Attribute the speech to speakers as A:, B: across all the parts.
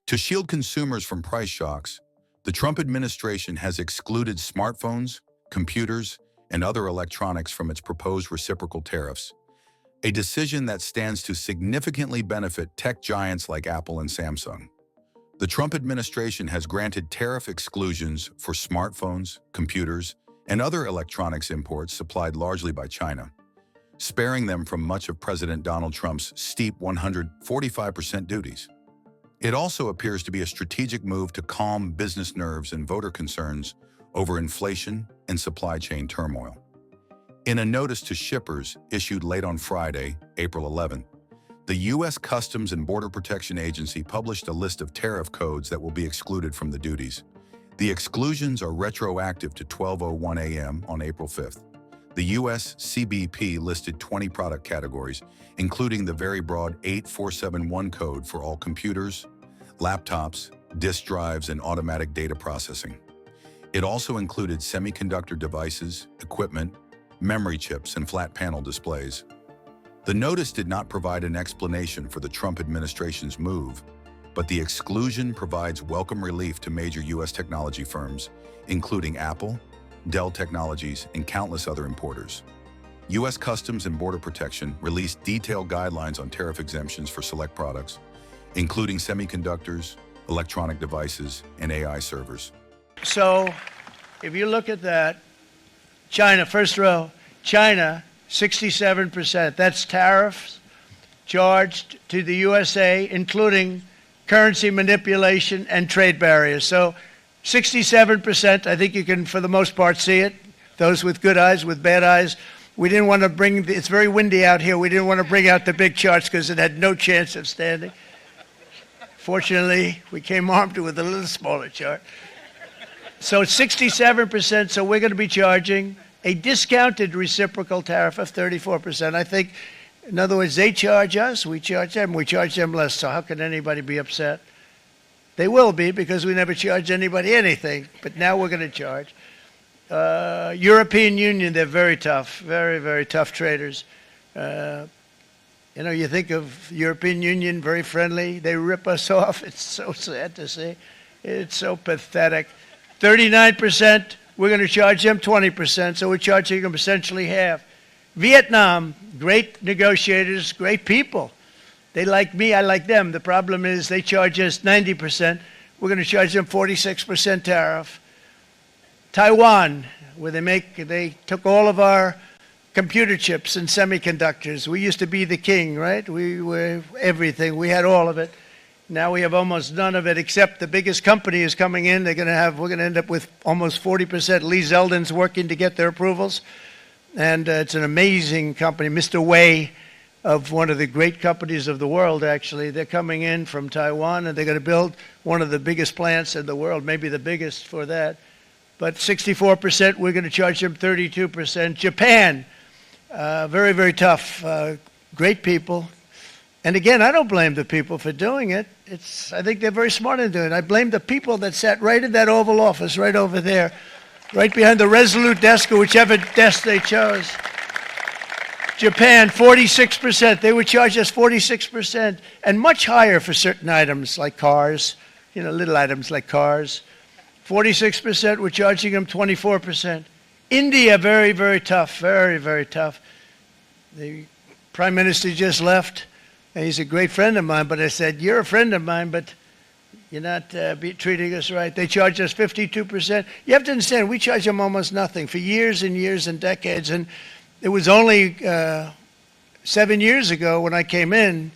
A: To shield consumers from price shocks, the Trump administration has excluded smartphones, computers, and other electronics from its proposed reciprocal tariffs, a decision that stands to significantly benefit tech giants like Apple and Samsung. The Trump administration has granted tariff exclusions for smartphones, computers, and other electronics imports supplied largely by China, sparing them from much of President Donald Trump's steep 145% duties. It also appears to be a strategic move to calm business nerves and voter concerns over inflation and supply chain turmoil. In a notice to shippers issued late on Friday, April 11th, the U.S. Customs and Border Protection Agency published a list of tariff codes that will be excluded from the duties. The exclusions are retroactive to 12:01 a.m. on April 5th. The U.S. CBP listed 20 product categories, including the very broad 8471 code for all computers, laptops, disk drives, and automatic data processing. It also included semiconductor devices, equipment, memory chips, and flat panel displays. The notice did not provide an explanation for the Trump administration's move, but the exclusion provides welcome relief to major U.S. technology firms, including Apple, Dell Technologies, and countless other importers. U.S. Customs and Border Protection released detailed guidelines on tariff exemptions for select products, including semiconductors, electronic devices, and AI servers.
B: So, if you look at that, China, first row, China, 67%. That's tariffs charged to the USA, including currency manipulation and trade barriers. So 67%, I think you can, for the most part, see it. Those with good eyes, with bad eyes. We didn't want to bring, it's very windy out here, we didn't want to bring out the big charts because it had no chance of standing. Fortunately, we came armed with a little smaller chart. So 67%, so we're going to be charging a discounted reciprocal tariff of 34%. I think, in other words, they charge us, we charge them less, so how can anybody be upset? They will be, because we never charge anybody anything, but now we're going to charge. European Union, they're very tough, very, very tough traders. You know, you think of European Union, very friendly, they rip us off. It's so sad to see. It's so pathetic. 39%, we're going to charge them 20%, so we're charging them essentially half. Vietnam, great negotiators, great people. They like me, I like them. The problem is they charge us 90%. We're going to charge them 46% tariff. Taiwan, where they took all of our computer chips and semiconductors. We used to be the king, right? We were everything. We had all of it. Now we have almost none of it, except the biggest company is coming in. We're going to end up with almost 40%. Lee Zeldin's working to get their approvals. And it's an amazing company. Mr. Wei, of one of the great companies of the world, actually, they're coming in from Taiwan, and they're going to build one of the biggest plants in the world, maybe the biggest for that. But 64%, we're going to charge them 32%. Japan, very, very tough, great people. And again, I don't blame the people for doing it. I think they're very smart in doing it. I blame the people that sat right in that Oval Office, right over there, right behind the Resolute desk or whichever desk they chose. Japan, 46%. They would charge us 46%, and much higher for certain items like cars, you know, little items like cars. 46%, we're charging them 24%. India, very, very tough, very, very tough. The Prime Minister just left. And he's a great friend of mine, but I said, you're a friend of mine, but you're not treating us right. They charge us 52%. You have to understand, we charge them almost nothing for years and years and decades. And it was only 7 years ago when I came in,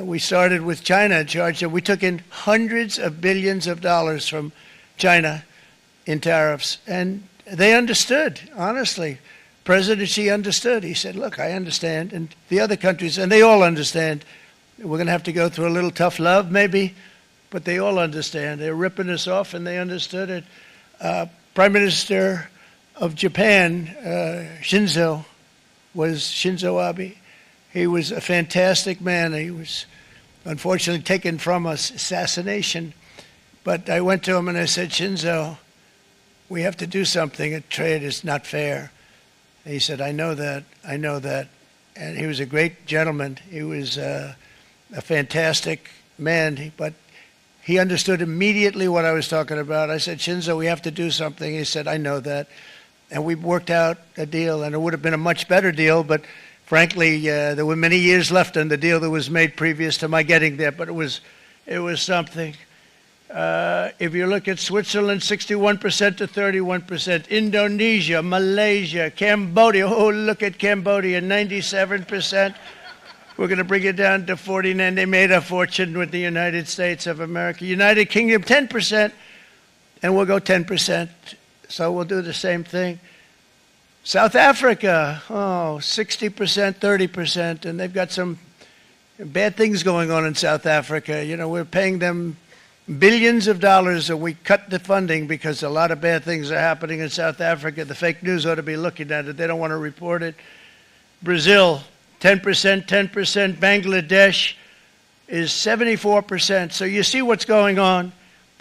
B: we started with China and charged them. We took in hundreds of billions of dollars from China in tariffs. And they understood, honestly. President Xi understood. He said, look, I understand. And the other countries, and they all understand. We're going to have to go through a little tough love, maybe, but they all understand. They're ripping us off, and they understood it. Prime Minister of Japan, Shinzo Abe. He was a fantastic man. He was unfortunately taken from us, assassination. But I went to him and I said, Shinzo, we have to do something. A trade is not fair. He said, I know that, I know that. And he was a great gentleman. He was a fantastic man, but He understood immediately what I was talking about. I said, Shinzo, we have to do something. He said, I know that. And we worked out a deal, and it would have been a much better deal, but frankly, there were many years left on the deal that was made previous to my getting there, but it was something. If you look at Switzerland, 61% to 31%. Indonesia, Malaysia, Cambodia. Oh, look at Cambodia, 97%. We're going to bring it down to 49. They made a fortune with the United States of America. United Kingdom, 10%, and we'll go 10%. So we'll do the same thing. South Africa, 60%, 30%, and they've got some bad things going on in South Africa. You know, we're paying them billions of dollars, and we cut the funding because a lot of bad things are happening in South Africa. The fake news ought to be looking at it. They don't want to report it. Brazil, 10%, 10%. Bangladesh is 74%. So you see what's going on.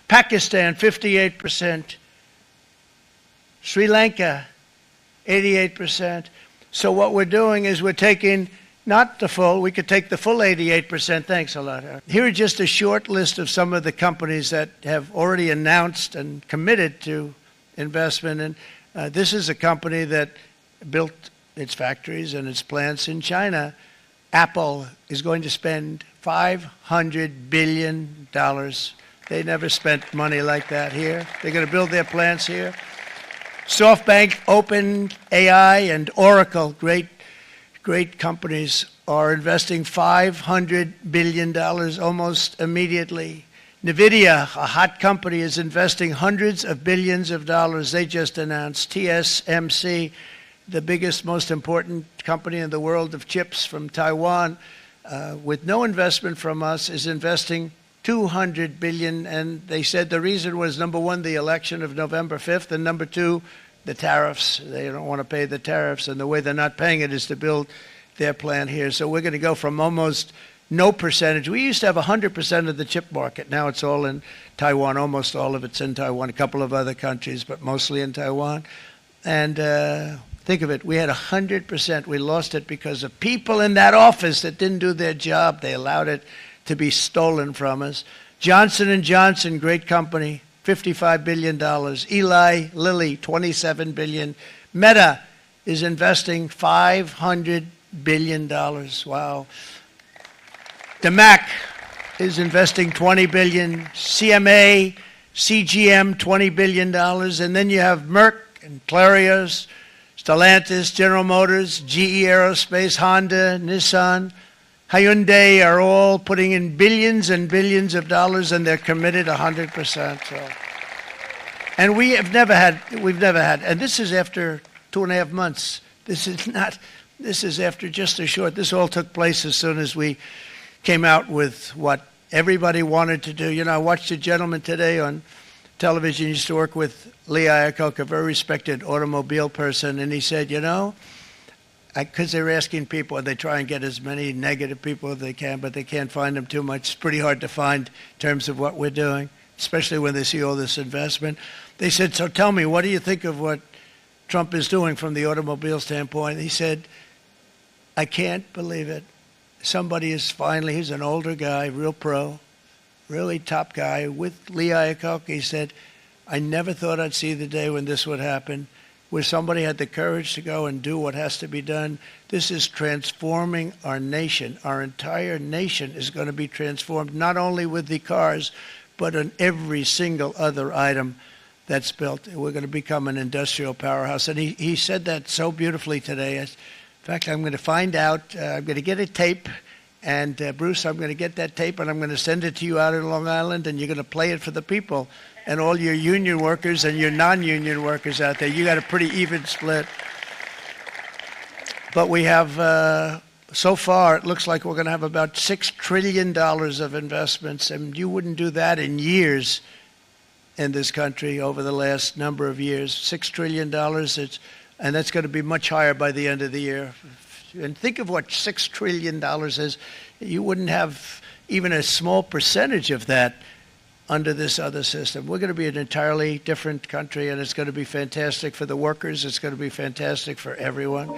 B: Pakistan, 58%. Sri Lanka, 88%. So what we're doing is we're taking not the full, we could take the full 88%. Thanks a lot. Here are just a short list of some of the companies that have already announced and committed to investment. And this is a company that built its factories and its plants in China. Apple is going to spend $500 billion. They never spent money like that here. They're going to build their plants here. SoftBank, OpenAI, and Oracle, great companies, are investing $500 billion almost immediately. NVIDIA, a hot company, is investing hundreds of billions of dollars. They just announced. TSMC, the biggest, most important company in the world of chips from Taiwan, with no investment from us, is investing $200 billion, and they said the reason was, number one, the election of November 5th, and number two, the tariffs. They don't want to pay the tariffs, and the way they're not paying it is to build their plant here. So we're going to go from almost no percentage. We used to have 100% of the chip market. Now it's all in Taiwan. Almost all of it's in Taiwan, a couple of other countries, but mostly in Taiwan. And think of it, we had 100%. We lost it because of people in that office that didn't do their job. They allowed it to be stolen from us. Johnson & Johnson, great company, $55 billion. Eli Lilly, $27 billion. Meta is investing $500 billion. Wow. DeMac is investing $20 billion. CMA, CGM, $20 billion. And then you have Merck and Clarios, Stellantis, General Motors, GE Aerospace, Honda, Nissan, Hyundai are all putting in billions and billions of dollars, and they're committed 100%. So. And we've never had, and this is after 2.5 months. This is after just a short, this all took place as soon as we came out with what everybody wanted to do. You know, I watched a gentleman today on television, he used to work with Lee Iacocca, a very respected automobile person, and he said, you know, because they're asking people, and they try and get as many negative people as they can, but they can't find them too much. It's pretty hard to find in terms of what we're doing, especially when they see all this investment. They said, so tell me, what do you think of what Trump is doing from the automobile standpoint? He said, I can't believe it. Somebody is finally, he's an older guy, real pro, really top guy, with Lee Iacocca. He said, I never thought I'd see the day when this would happen, where somebody had the courage to go and do what has to be done. This is transforming our nation. Our entire nation is going to be transformed, not only with the cars, but on every single other item that's built. We're going to become an industrial powerhouse. And he said that so beautifully today. In fact, I'm going to find out, I'm going to get a tape, and Bruce, I'm going to get that tape, and I'm going to send it to you out in Long Island, and you're going to play it for the people. And all your union workers and your non-union workers out there, you got a pretty even split. But we have, so far, it looks like we're going to have about $6 trillion of investments, and you wouldn't do that in years in this country over the last number of years. $6 trillion, and that's going to be much higher by the end of the year. And think of what $6 trillion is. You wouldn't have even a small percentage of that under this other system. We're going to be an entirely different country, and it's going to be fantastic for the workers. It's going to be fantastic for everyone.